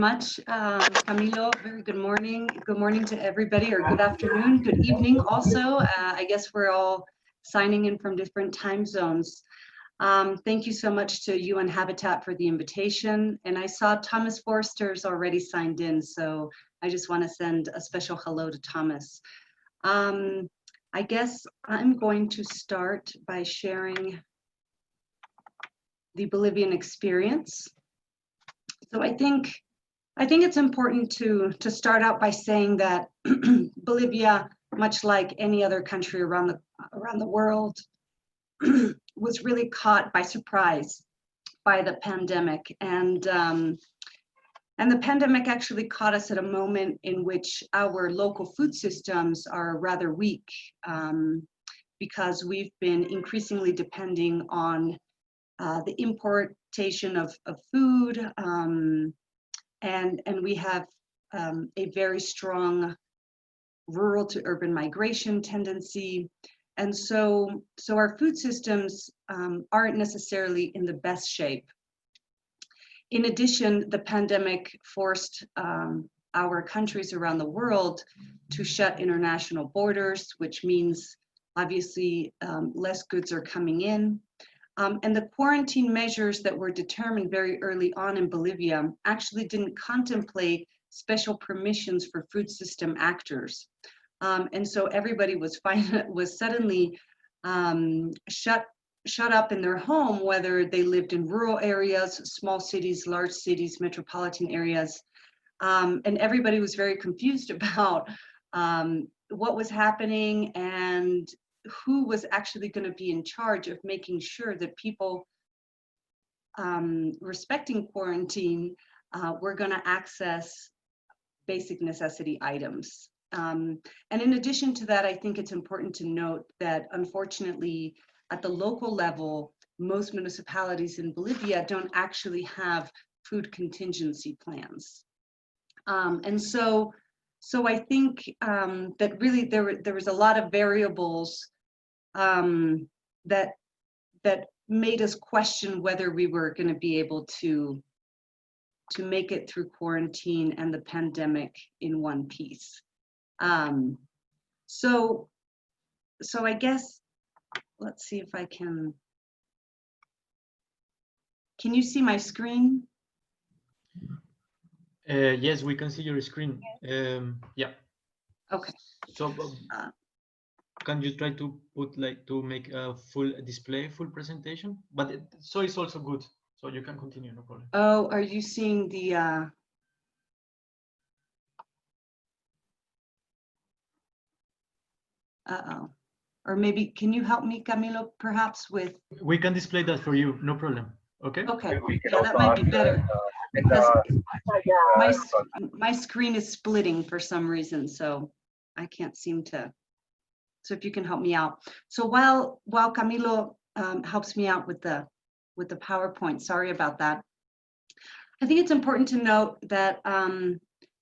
Much, Camilo. Very good morning. Good morning to everybody, or good afternoon, good evening also. I guess we're all signing in from different time zones. Thank you so much to UN Habitat for the invitation. And I saw Thomas Forster's already signed in, so I just want to send a special hello to Thomas. I guess I'm going to start by sharing the Bolivian experience. So I think it's important to start out by saying that Bolivia, much like any other country around the world, was really caught by surprise by the pandemic, and the pandemic actually caught us at a moment in which our local food systems are rather weak, because we've been increasingly depending on the importation of food. And we have a very strong rural to urban migration tendency. And so our food systems aren't necessarily in the best shape. In addition, the pandemic forced our countries around the world to shut international borders, which means obviously less goods are coming in. And the quarantine measures that were determined very early on in Bolivia actually didn't contemplate special permissions for food system actors. And so everybody was suddenly shut up in their home, whether they lived in rural areas, small cities, large cities, metropolitan areas. And everybody was very confused about what was happening and who was actually going to be in charge of making sure that people respecting quarantine were going to access basic necessity items. And in addition to that, I think it's important to note that unfortunately, at the local level, most municipalities in Bolivia don't actually have food contingency plans. And so I think that really there was a lot of variables that made us question whether we were going to be able to make it through quarantine and the pandemic in one piece. So I guess, let's see if I can you see my screen? Yes, we can see your screen. Yeah. Okay. So can you try to make a full display, full presentation? But so it's also good. So you can continue, no problem. Oh, are you seeing the uh-oh. Or maybe, can you help me, Camilo, perhaps with... We can display that for you, no problem. Okay? Okay, yeah, that might be better. Because my screen is splitting for some reason, so I can't seem to... So if you can help me out. So while Camilo helps me out with the PowerPoint, sorry about that. I think it's important to note that,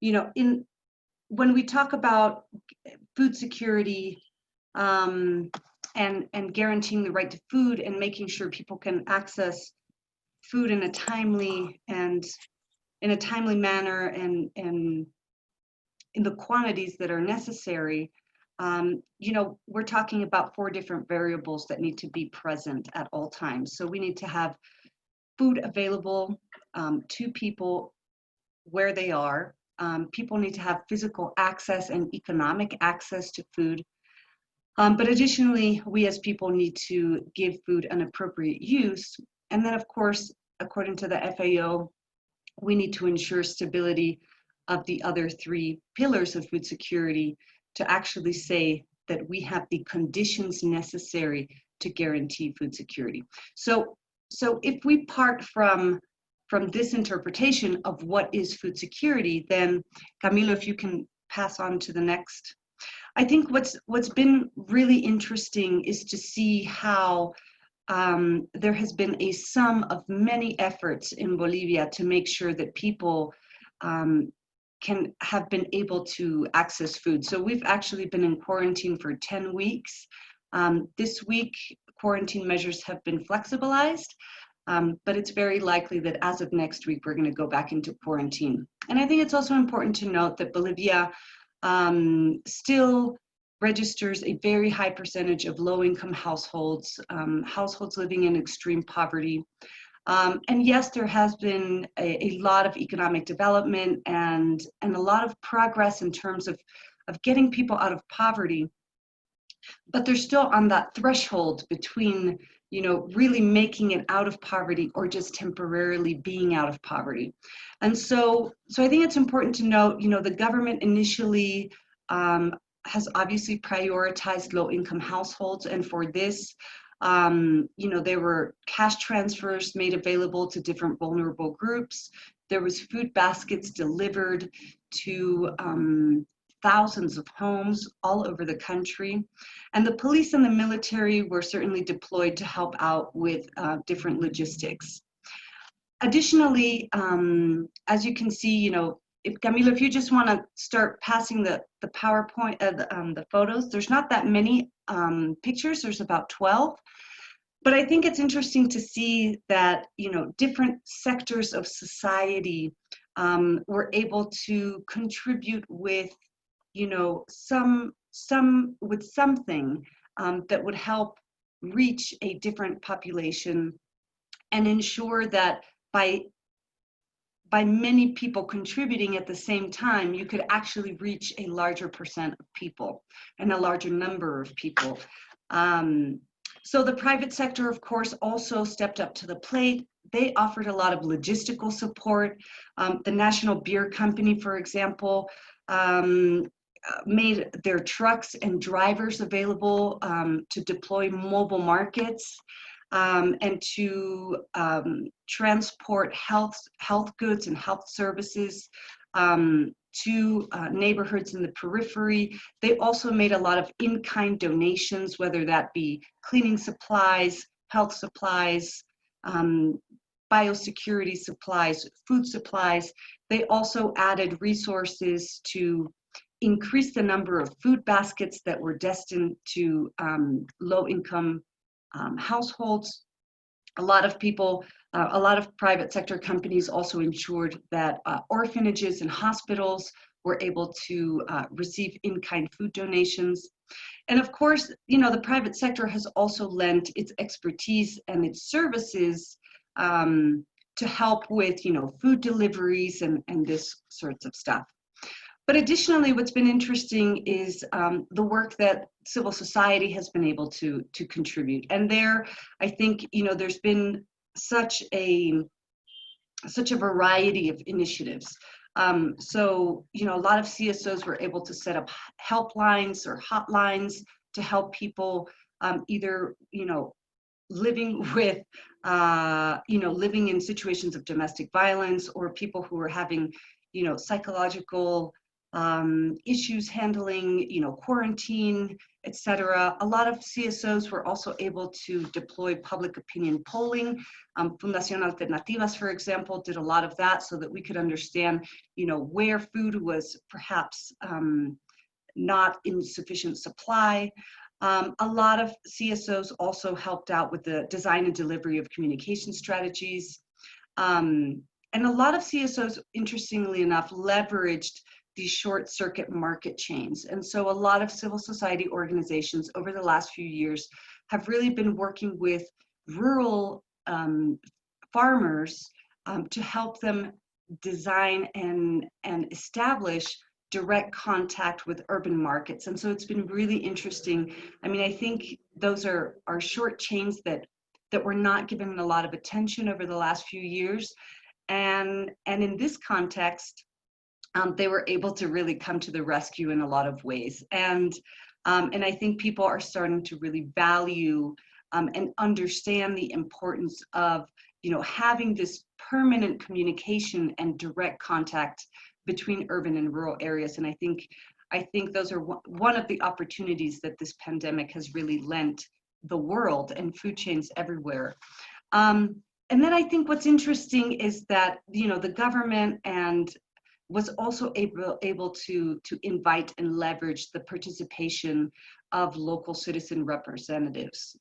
you know, when we talk about food security and guaranteeing the right to food and making sure people can access food in a timely manner and in the quantities that are necessary, you know, we're talking about 4 different variables that need to be present at all times. So we need to have food available to people where they are. People need to have physical access and economic access to food. But additionally, we as people need to give food an appropriate use. And then, of course, according to the FAO, we need to ensure stability of the other 3 pillars of food security to actually say that we have the conditions necessary to guarantee food security. So if we part from this interpretation of what is food security, then Camilo, if you can pass on to the next. I think what's been really interesting is to see how there has been a sum of many efforts in Bolivia to make sure that people can have been able to access food. So we've actually been in quarantine for 10 weeks. This week, quarantine measures have been flexibilized, but it's very likely that as of next week, we're going to go back into quarantine. And I think it's also important to note that Bolivia still registers a very high percentage of low-income households, households living in extreme poverty. And yes, there has been a lot of economic development and a lot of progress in terms of getting people out of poverty, but they're still on that threshold between, you know, really making it out of poverty or just temporarily being out of poverty. And so I think it's important to note, you know, the government initially has obviously prioritized low-income households, and for this, you know, there were cash transfers made available to different vulnerable groups. There was food baskets delivered to thousands of homes all over the country. And the police and the military were certainly deployed to help out with different logistics. Additionally, as you can see, you know, Camilo, if you just want to start passing the PowerPoint, the photos, there's not that many pictures, there's about 12. But I think it's interesting to see that, you know, different sectors of society were able to contribute with, you know, something that would help reach a different population and ensure that by many people contributing at the same time, you could actually reach a larger percent of people and a larger number of people. So the private sector, of course, also stepped up to the plate. They offered a lot of logistical support. The National Beer Company, for example, made their trucks and drivers available to deploy mobile markets and to transport health goods and health services to neighborhoods in the periphery. They also made a lot of in-kind donations, whether that be cleaning supplies, health supplies, biosecurity supplies, food supplies. They also added resources to increase the number of food baskets that were destined to low-income households. A lot of people, a lot of private sector companies also ensured that orphanages and hospitals were able to receive in-kind food donations. And of course, you know, the private sector has also lent its expertise and its services to help with, you know, food deliveries and this sorts of stuff. But additionally, what's been interesting is the work that civil society has been able to contribute. And there, I think, you know, there's been such a variety of initiatives. So, you know, a lot of CSOs were able to set up helplines or hotlines to help people either, you know, living with, you know, living in situations of domestic violence, or people who were having, you know, psychological issues handling, you know, quarantine, etc. A lot of CSOs were also able to deploy public opinion polling. Fundación Alternativas, for example, did a lot of that so that we could understand, you know, where food was perhaps not in sufficient supply. A lot of CSOs also helped out with the design and delivery of communication strategies. And a lot of CSOs, interestingly enough, leveraged these short circuit market chains. And so a lot of civil society organizations over the last few years have really been working with rural farmers to help them design and establish direct contact with urban markets. And so it's been really interesting. I mean, I think those are short chains that were not given a lot of attention over the last few years. And in this context, they were able to really come to the rescue in a lot of ways. And I think people are starting to really value and understand the importance of, you know, having this permanent communication and direct contact between urban and rural areas. And I think those are one of the opportunities that this pandemic has really lent the world and food chains everywhere. And then I think what's interesting is that, you know, the government and was also able to invite and leverage the participation of local citizen representatives.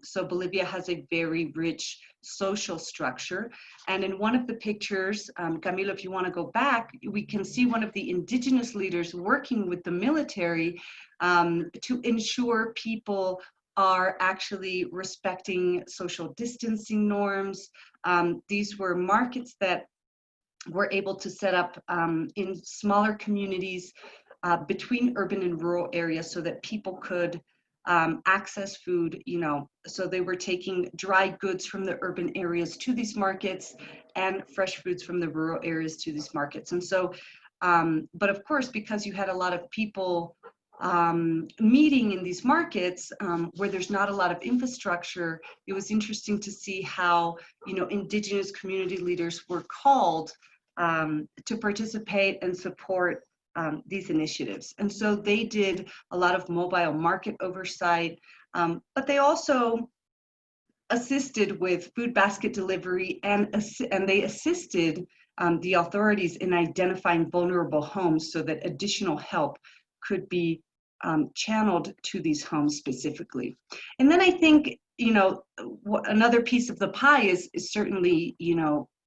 So Bolivia has a very rich social structure. And in one of the pictures, Camilo, if you want to go back, we can see one of the indigenous leaders working with the military to ensure people are actually respecting social distancing norms. These were markets that were able to set up in smaller communities between urban and rural areas so that people could access food, so they were taking dry goods from the urban areas to these markets and fresh foods from the rural areas to these markets. And so, but of course, because you had a lot of people meeting in these markets where there's not a lot of infrastructure, it was interesting to see how, indigenous community leaders were called to participate and support these initiatives. And so they did a lot of mobile market oversight, but they also assisted with food basket delivery, and they assisted the authorities in identifying vulnerable homes so that additional help could be channeled to these homes specifically. And then I think, another piece of the pie is certainly,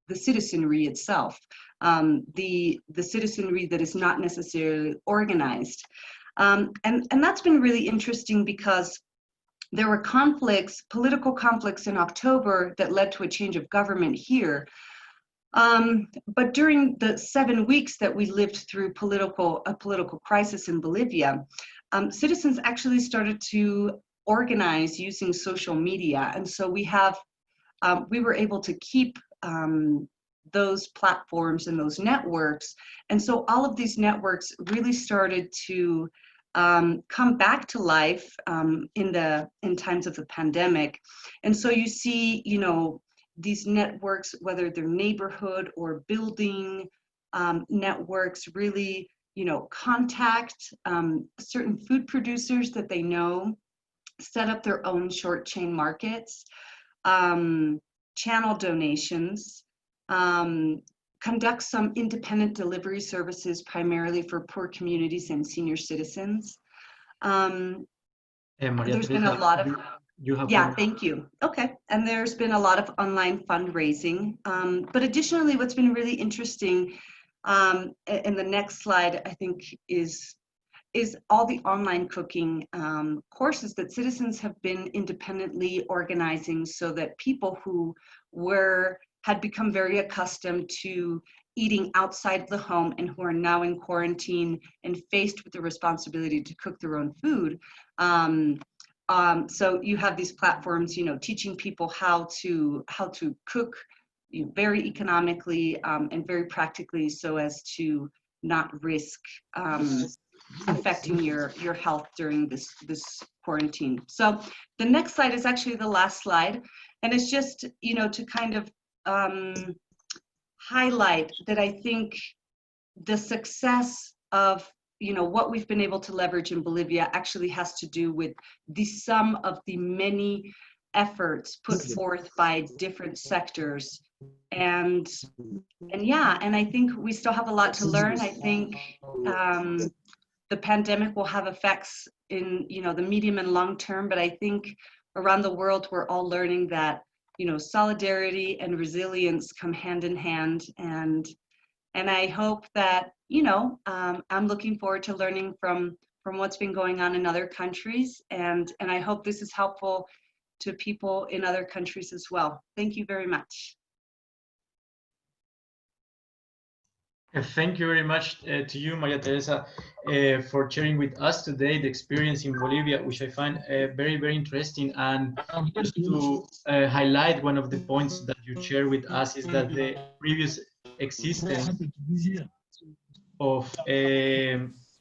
the citizenry itself, the citizenry that is not necessarily organized. And that's been really interesting because there were political conflicts in October that led to a change of government here. But during the 7 weeks that we lived through a political crisis in Bolivia, citizens actually started to organize using social media. And so we were able to keep those platforms and those networks. And so all of these networks really started to come back to life in times of the pandemic. And so you see, these networks, whether they're neighborhood or building networks, really, contact certain food producers that they know, set up their own short chain markets, channel donations, conduct some independent delivery services primarily for poor communities and senior citizens. There's been a lot of, thank you. Okay, and there's been a lot of online fundraising. But additionally, what's been really interesting, in the next slide, I think, is all the online cooking courses that citizens have been independently organizing so that people who had become very accustomed to eating outside the home and who are now in quarantine and faced with the responsibility to cook their own food. So you have these platforms, teaching people how to cook very economically and very practically so as to not risk affecting your health during this quarantine. So the next slide is actually the last slide, and it's just to kind of highlight that I think the success of what we've been able to leverage in Bolivia actually has to do with the sum of the many efforts put forth by different sectors. And I think we still have a lot to learn. I think the pandemic will have effects in the medium and long term, but I think around the world we're all learning that solidarity and resilience come hand in hand, and I hope that I'm looking forward to learning from what's been going on in other countries, and I hope this is helpful to people in other countries as well. Thank you very much. Thank you very much to you, Maria-Teresa, for sharing with us today the experience in Bolivia, which I find very, very interesting. And just to highlight one of the points that you share with us is that the previous existence of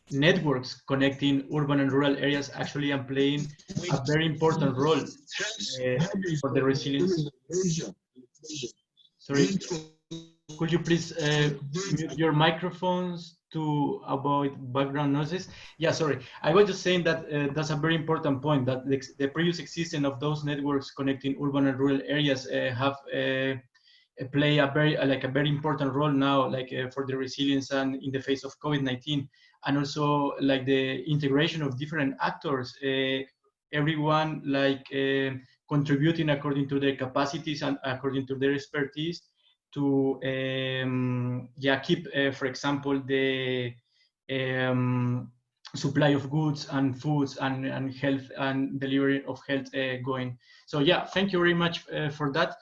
networks connecting urban and rural areas actually are playing a very important role for the resilience. Sorry. Could you please mute your microphones to avoid background noises? Yeah, sorry. I was just saying that that's a very important point, that the previous existence of those networks connecting urban and rural areas have play a very important role now, for the resilience and in the face of COVID-19, and also like the integration of different actors, everyone contributing according to their capacities and according to their expertise to keep, for example, the supply of goods and foods and health and delivery of health going. So yeah, thank you very much for that.